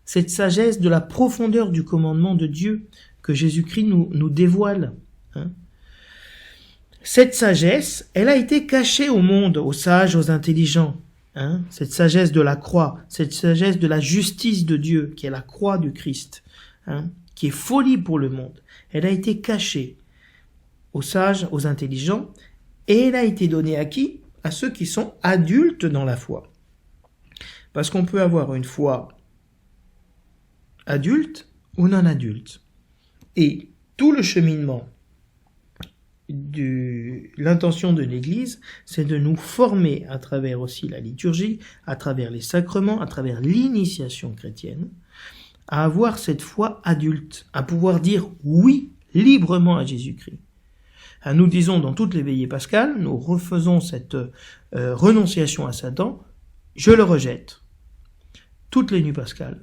cette sagesse de la profondeur du commandement de Dieu que Jésus-Christ nous dévoile. Cette sagesse, elle a été cachée au monde, aux sages, aux intelligents. Cette sagesse de la croix, cette sagesse de la justice de Dieu, qui est la croix du Christ, qui est folie pour le monde. Elle a été cachée aux sages, aux intelligents, et elle a été donnée à qui? À ceux qui sont adultes dans la foi. Parce qu'on peut avoir une foi adulte ou non adulte. Et tout le cheminement l'intention de l'Église, c'est de nous former à travers aussi la liturgie, à travers les sacrements, à travers l'initiation chrétienne, à avoir cette foi adulte, à pouvoir dire oui librement à Jésus-Christ. Nous disons dans toutes les veillées pascales, nous refaisons cette renonciation à Satan, je le rejette, toutes les nuits pascales,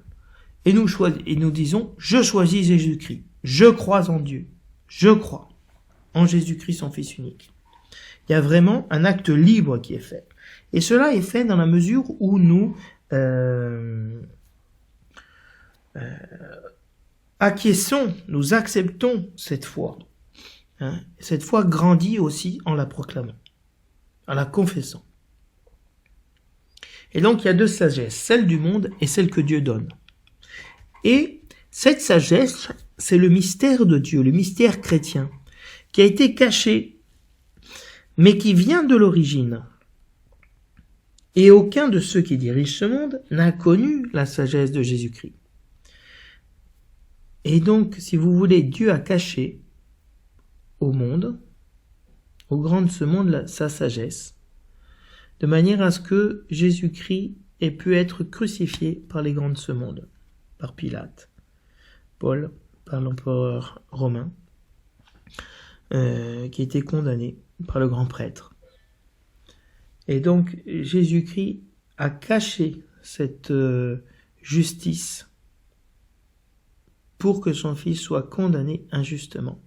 et nous disons, je choisis Jésus-Christ, je crois en Dieu, je crois en Jésus-Christ, son Fils unique. Il y a vraiment un acte libre qui est fait. Et cela est fait dans la mesure où nous acquiesçons, nous acceptons cette foi. Cette foi grandit aussi en la proclamant, en la confessant. Et donc il y a deux sagesses, celle du monde et celle que Dieu donne. Et cette sagesse, c'est le mystère de Dieu, le mystère chrétien, qui a été caché, mais qui vient de l'origine. Et aucun de ceux qui dirigent ce monde n'a connu la sagesse de Jésus-Christ. Et donc, si vous voulez, Dieu a caché au monde, au grand de ce monde, sa sagesse, de manière à ce que Jésus-Christ ait pu être crucifié par les grands de ce monde, par Pilate, Paul, par l'empereur romain, qui était condamné par le grand prêtre. Et donc, Jésus-Christ a caché cette justice pour que son Fils soit condamné injustement.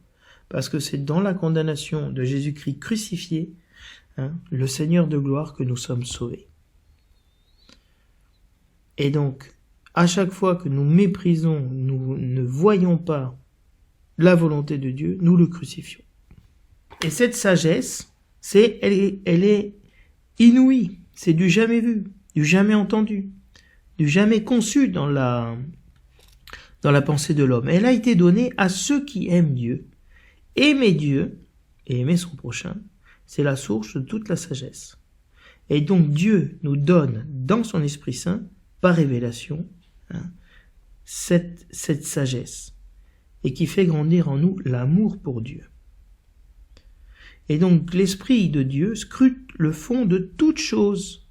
Parce que c'est dans la condamnation de Jésus-Christ crucifié, le Seigneur de gloire, que nous sommes sauvés. Et donc, à chaque fois que nous méprisons, nous ne voyons pas la volonté de Dieu, nous le crucifions. Et cette sagesse, elle est inouïe, c'est du jamais vu, du jamais entendu, du jamais conçu dans la pensée de l'homme. Elle a été donnée à ceux qui aiment Dieu. Aimer Dieu et aimer son prochain, c'est la source de toute la sagesse. Et donc Dieu nous donne dans son Esprit Saint, par révélation, cette sagesse, et qui fait grandir en nous l'amour pour Dieu. Et donc l'Esprit de Dieu scrute le fond de toutes choses,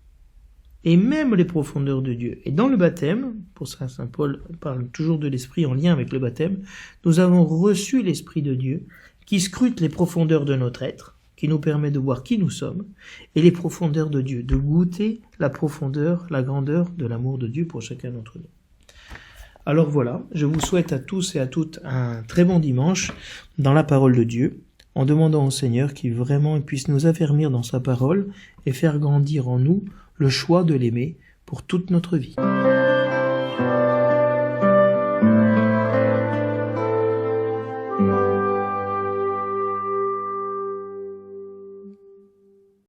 et même les profondeurs de Dieu. Et dans le baptême, pour ça saint Paul parle toujours de l'Esprit en lien avec le baptême, nous avons reçu l'Esprit de Dieu, qui scrute les profondeurs de notre être, qui nous permet de voir qui nous sommes, et les profondeurs de Dieu, de goûter la profondeur, la grandeur de l'amour de Dieu pour chacun d'entre nous. Alors voilà, je vous souhaite à tous et à toutes un très bon dimanche dans la parole de Dieu, en demandant au Seigneur qu'il vraiment puisse nous affermir dans sa parole et faire grandir en nous le choix de l'aimer pour toute notre vie.